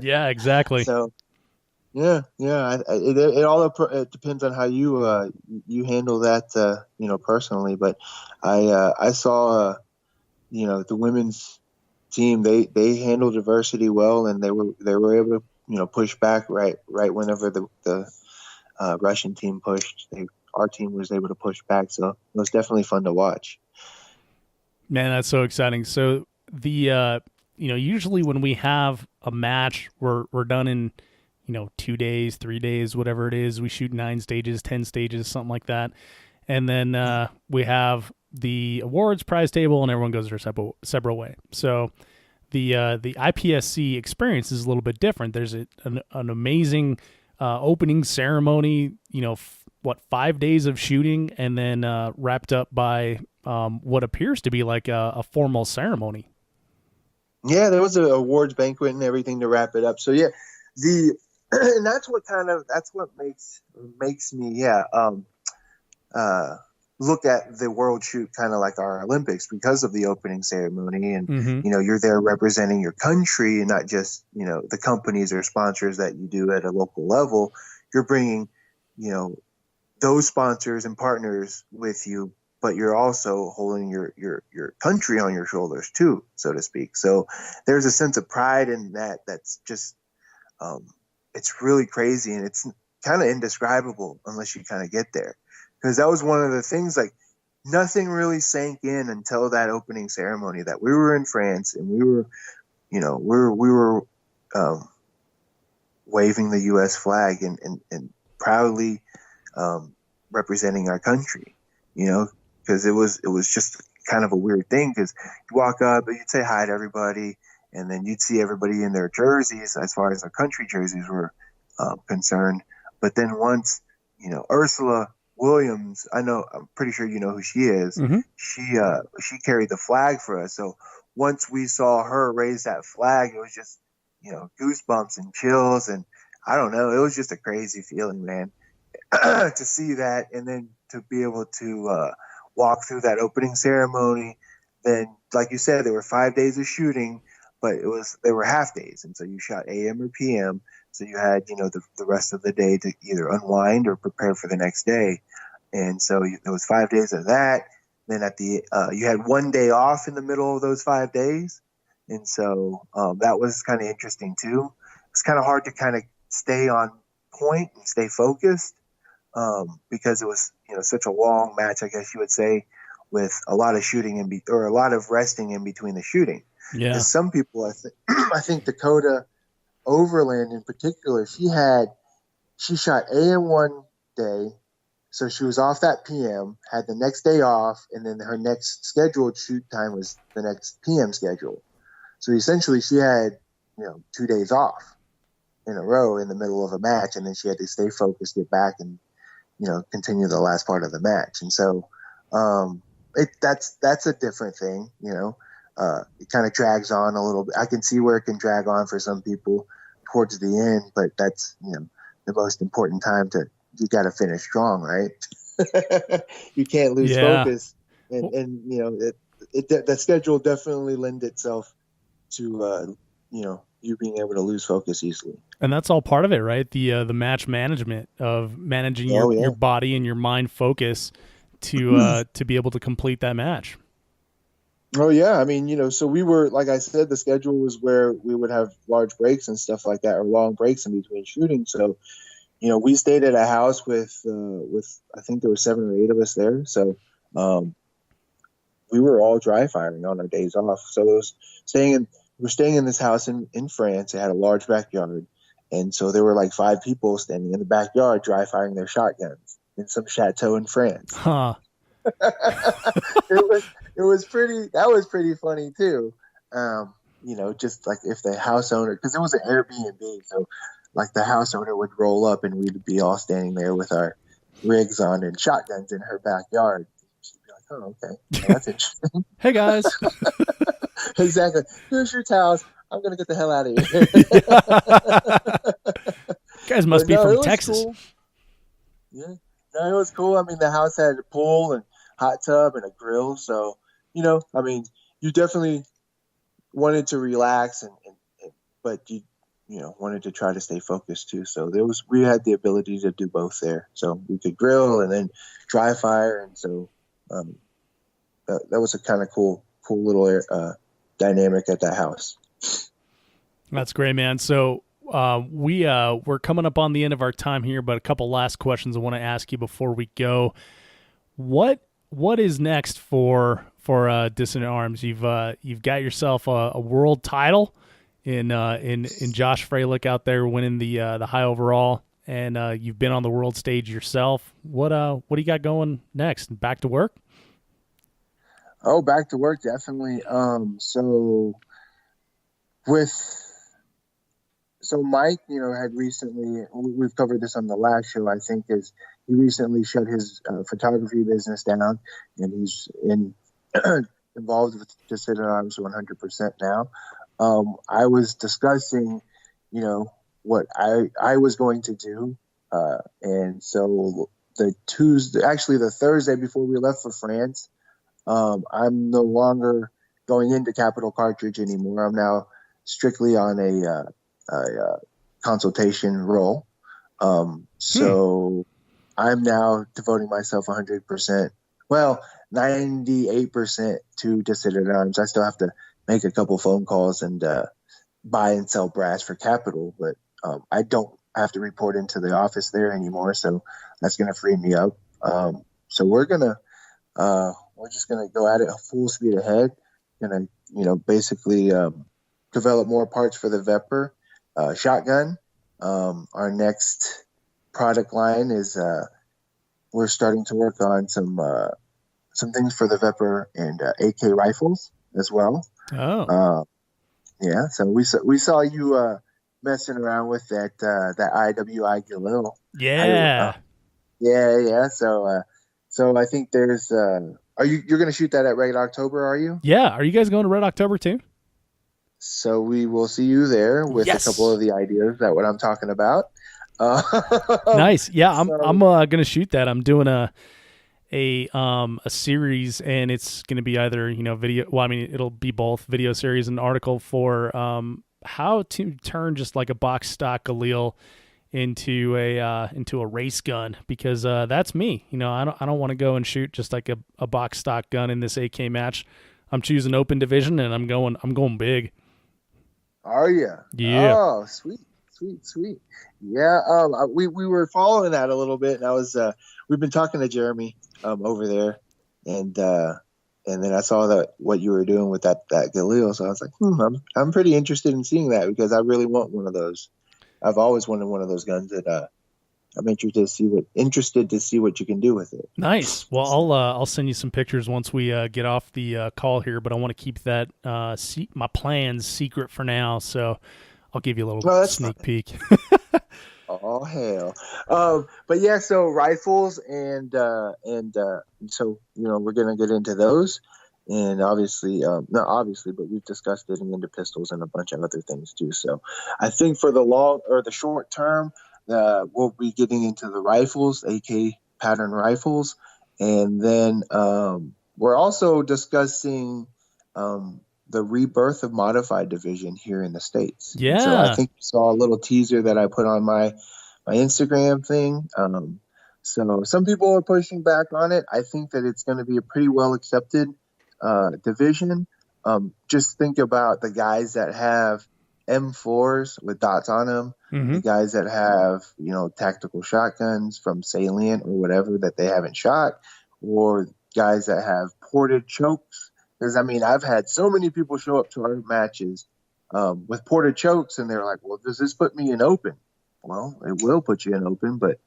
Yeah, exactly. So, yeah. It all depends on how you handle that, personally. But I saw, the women's team, they handled adversity well, and they were able to, push back right whenever the Russian team pushed. Our team was able to push back, so it was definitely fun to watch. Man, that's so exciting. So the usually when we have a match, we're done in 2 days, 3 days, whatever it is. We shoot 9 stages, 10 stages, something like that, and then we have the awards, prize table, and everyone goes their separate way. So the IPSC experience is a little bit different. There's an amazing opening ceremony. 5 days of shooting, and then wrapped up by what appears to be like a formal ceremony. Yeah, there was an awards banquet and everything to wrap it up. So yeah, and that's what makes me look at the World Shoot kind of like our Olympics, because of the opening ceremony, and you're there representing your country and not just the companies or sponsors that you do at a local level. You're bringing those sponsors and partners with you, but you're also holding your country on your shoulders too, so to speak. So there's a sense of pride in that. That's just, it's really crazy, and it's kind of indescribable unless you kind of get there. Because that was one of the things, like, nothing really sank in until that opening ceremony, that we were in France and we were waving the U.S. flag and proudly representing our country, because it was just kind of a weird thing, because you walk up and you'd say hi to everybody, and then you'd see everybody in their jerseys as far as their country jerseys were concerned. But then once, Ursula Williams, I'm pretty sure you know who she is. Mm-hmm. She carried the flag for us. So once we saw her raise that flag, it was just, goosebumps and chills. And I don't know, it was just a crazy feeling, man, to see that. And then to be able to walk through that opening ceremony. Then, like you said, there were 5 days of shooting, but they were half days. And so you shot AM or PM. So you had, the rest of the day to either unwind or prepare for the next day. And so there was 5 days of that. Then you had 1 day off in the middle of those 5 days. And so that was kind of interesting too. It's kind of hard to kind of stay on point and stay focused because it was, such a long match, I guess you would say, with a lot of shooting or a lot of resting in between the shooting. Yeah. Some people, I think Dakota Overland in particular, she shot AM one day, so she was off that PM, had the next day off, and then her next scheduled shoot time was the next PM schedule. So essentially she had 2 days off in a row in the middle of a match, and then she had to stay focused, get back, and continue the last part of the match. And so that's a different thing. It kind of drags on a little bit. I can see where it can drag on for some people towards the end, but that's, the most important time you got to finish strong, right? You can't lose focus. And the schedule definitely lends itself to, you being able to lose focus easily. And that's all part of it, right? The match management of managing your body and your mind focus to be able to complete that match. Oh yeah, I mean, so we were, like I said, the schedule was where we would have large breaks and stuff like that, or long breaks in between shooting. So, we stayed at a house with I think there were 7 or 8 of us there. So, we were all dry firing on our days off. So it was we're staying in this house in France. It had a large backyard, and so there were like 5 people standing in the backyard dry firing their shotguns in some chateau in France. Huh. That was pretty funny too. Just like if the house owner, because it was an Airbnb, so like the house owner would roll up and we'd be all standing there with our rigs on and shotguns in her backyard. She'd be like, "Oh, okay, well, that's interesting." Hey guys. Exactly. Here's your towels. I'm gonna get the hell out of here. You guys must be from Texas. Cool. Yeah, no, it was cool. I mean, the house had a pool and hot tub and a grill, so you definitely wanted to relax but you wanted to try to stay focused too. So we had the ability to do both there. So we could grill and then dry fire, and so that was a kind of cool little dynamic at that house. That's great, man. So we're coming up on the end of our time here, but a couple last questions I want to ask you before we go. What is next for Dissident Arms? You've got yourself a world title in Josh Fralick out there winning the high overall, and you've been on the world stage yourself. What do you got going next? Back to work? Oh, back to work, definitely. So So Mike, had recently, we've covered this on the last show, I think, is he recently shut his photography business down, and he's involved with Dissident Arms 100% now. I was discussing, what I was going to do. And so the Thursday before we left for France, I'm no longer going into Capital Cartridge anymore. I'm now strictly on a consultation role. So I'm now devoting myself 100%, 98% to Dissident Arms. I still have to make a couple phone calls and buy and sell brass for Capital, but I don't have to report into the office there anymore. So that's going to free me up. So we're just going to go at it full speed ahead. Going to, basically develop more parts for the Vepr shotgun. Our next product line is we're starting to work on some things for the Vepr and AK rifles as well. Oh, yeah. So we saw you messing around with that IWI Galil. yeah. Yeah. So I think there's you're going to shoot that at Red October, are you? Yeah. Are you guys going to Red October too? So we will see you there with a couple of the ideas that what I'm talking about. Nice. Yeah, I'm gonna shoot that. I'm doing a series, and it's gonna be either video. Well, I mean, it'll be both video series and article for how to turn just like a box stock Galil into a race gun, because that's me. I don't want to go and shoot just like a box stock gun in this AK match. I'm choosing open division, and I'm going big. Are you? Yeah. Oh, sweet. Yeah. We were following that a little bit, and I was we've been talking to Jeremy over there, and then I saw what you were doing with that Galil, so I was like, I'm pretty interested in seeing that, because I really want one of those. I've always wanted one of those guns that I'm interested to see what you can do with it. Nice. Well, I'll send you some pictures once we get off the call here, but I want to keep that my plans secret for now, so I'll give you a little sneak peek. Oh hell! But yeah, so rifles and so we're gonna get into those, and obviously, not obviously, but we've discussed getting into pistols and a bunch of other things too. So I think for the short term, we'll be getting into the rifles, AK pattern rifles, and then we're also discussing the rebirth of modified division here in the States. Yeah. So I think you saw a little teaser that I put on my Instagram thing. So some people are pushing back on it. I think that it's going to be a pretty well accepted division. Just think about the guys that have M4s with dots on them, the guys that have, tactical shotguns from Salient or whatever that they haven't shot, or guys that have ported chokes. Because, I've had so many people show up to our matches with ported chokes, and they're like, well, does this put me in open? Well, it will put you in open, but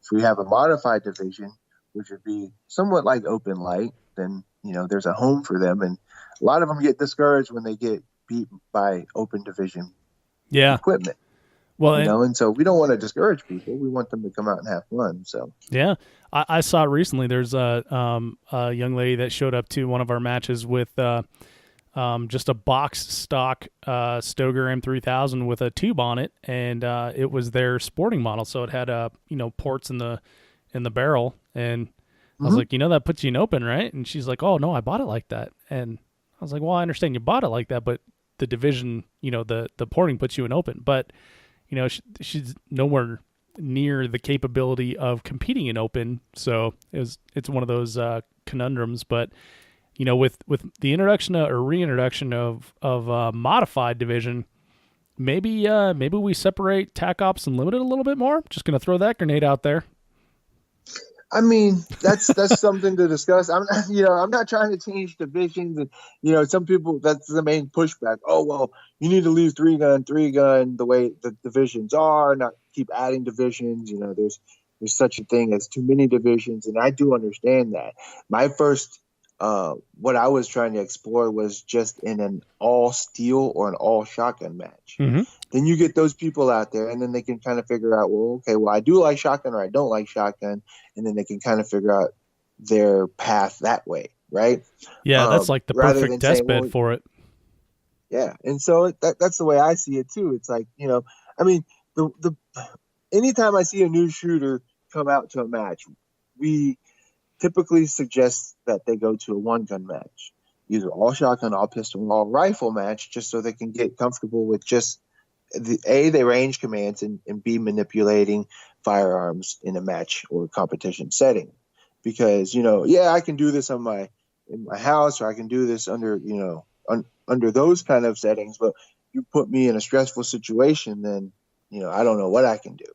if we have a modified division, which would be somewhat like open light, then, there's a home for them. And a lot of them get discouraged when they get beat by open division equipment. Well, and so we don't want to discourage people. We want them to come out and have fun. So yeah, I saw recently. There's a young lady that showed up to one of our matches with just a box stock Stoeger M3000 with a tube on it, and it was their sporting model. So it had ports in the barrel, and I was like, that puts you in open, right? And she's like, oh no, I bought it like that. And I was like, well, I understand you bought it like that, but the division, the porting puts you in open, but she's nowhere near the capability of competing in open. So it's one of those conundrums. But with the introduction or reintroduction of modified division, maybe we separate TAC Ops and Limited a little bit more. Just gonna throw that grenade out there. That's something to discuss. I'm not trying to change divisions, and some people, that's the main pushback. Oh well, you need to leave three gun the way the divisions are, not keep adding divisions. There's such a thing as too many divisions, and I do understand that. My first what I was trying to explore was just in an all steel or an all shotgun match. Mm-hmm. Then you get those people out there, and then they can kind of figure out, well, okay, well, I do like shotgun or I don't like shotgun, and then they can kind of figure out their path that way, right? Yeah, that's like the perfect test bed for it. Yeah, and so that's the way I see it too. It's like, I mean, the anytime I see a new shooter come out to a match, we typically suggest that they go to a one-gun match, either all shotgun, all pistol, all rifle match, just so they can get comfortable with just the range commands and B, manipulating firearms in a match or competition setting. Because, I can do this in my house, or I can do this under, under those kind of settings, but you put me in a stressful situation, then, I don't know what I can do.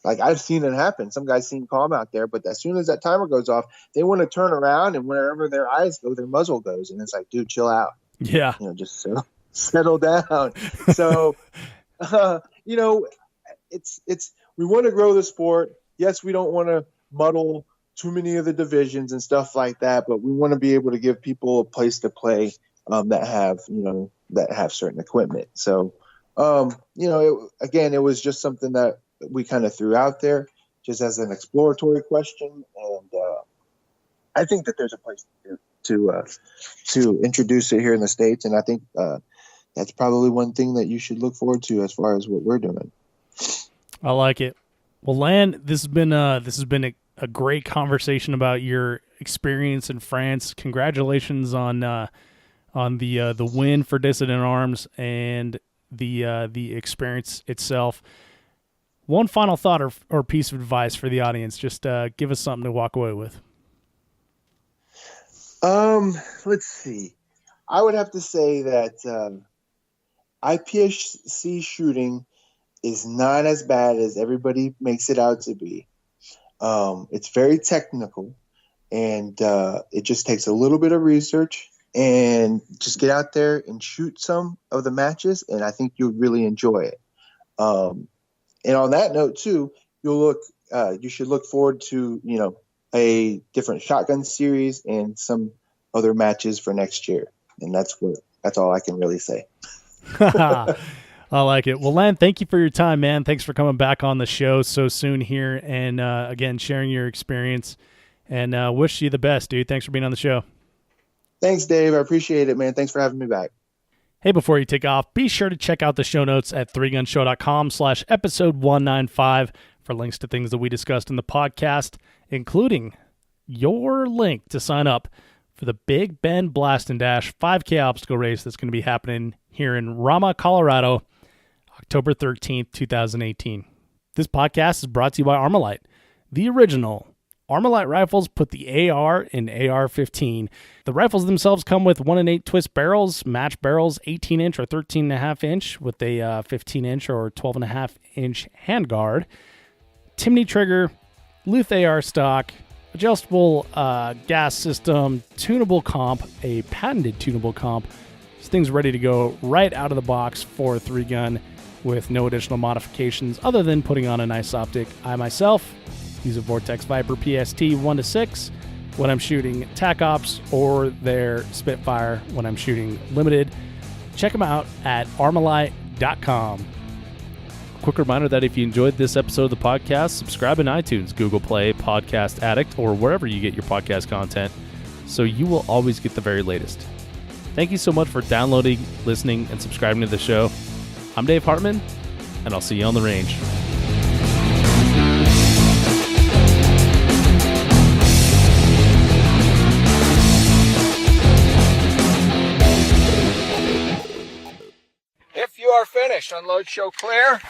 Like, I've seen it happen. Some guys seem calm out there, but as soon as that timer goes off, they want to turn around, and wherever their eyes go, their muzzle goes. And it's like, dude, chill out. Yeah. Just settle down. So, it's we want to grow the sport. Yes, we don't want to muddle too many of the divisions and stuff like that, but we want to be able to give people a place to play that have certain equipment. So, it was just something that we kind of threw out there just as an exploratory question. And I think that there's a place to introduce it here in the States. And I think that's probably one thing that you should look forward to as far as what we're doing. I like it. Well, Lan, this has been a great conversation about your experience in France. Congratulations on the win for Dissident Arms and the experience itself. One final thought or piece of advice for the audience. Just give us something to walk away with. Let's see. I would have to say that IPSC shooting is not as bad as everybody makes it out to be. It's very technical, and it just takes a little bit of research, and just get out there and shoot some of the matches, and I think you'll really enjoy it. And on that note too, you should look forward to, a different shotgun series and some other matches for next year. And that's all I can really say. I like it. Well, Lan, thank you for your time, man. Thanks for coming back on the show so soon here, and again, sharing your experience, and wish you the best, dude. Thanks for being on the show. Thanks, Dave. I appreciate it, man. Thanks for having me back. Hey, before you take off, be sure to check out the show notes at 3gunshow.com/episode 195 for links to things that we discussed in the podcast, including your link to sign up for the Big Bend Blast and Dash 5K obstacle race that's going to be happening here in Rama, Colorado, October 13th, 2018. This podcast is brought to you by Armalite, the original. Armalite rifles put the AR in AR-15. The rifles themselves come with 1-in-8 twist barrels, match barrels, 18-inch or 13.5-inch with a 15-inch or 12.5-inch handguard, Timney trigger, Luth AR stock, adjustable gas system, tunable comp, a patented tunable comp. This thing's ready to go right out of the box for a 3-gun with no additional modifications other than putting on a nice optic. I myself use a Vortex Viper PST 1-6 when I'm shooting TAC Ops, or their Spitfire when I'm shooting limited. Check them out at armalite.com. Quick reminder that if you enjoyed this episode of the podcast, subscribe in iTunes, Google Play, Podcast Addict, or wherever you get your podcast content, so you will always get the very latest. Thank you so much for downloading, listening, and subscribing to the show. I'm Dave Hartman, and I'll see you on the range. If you are finished, unload, show clear.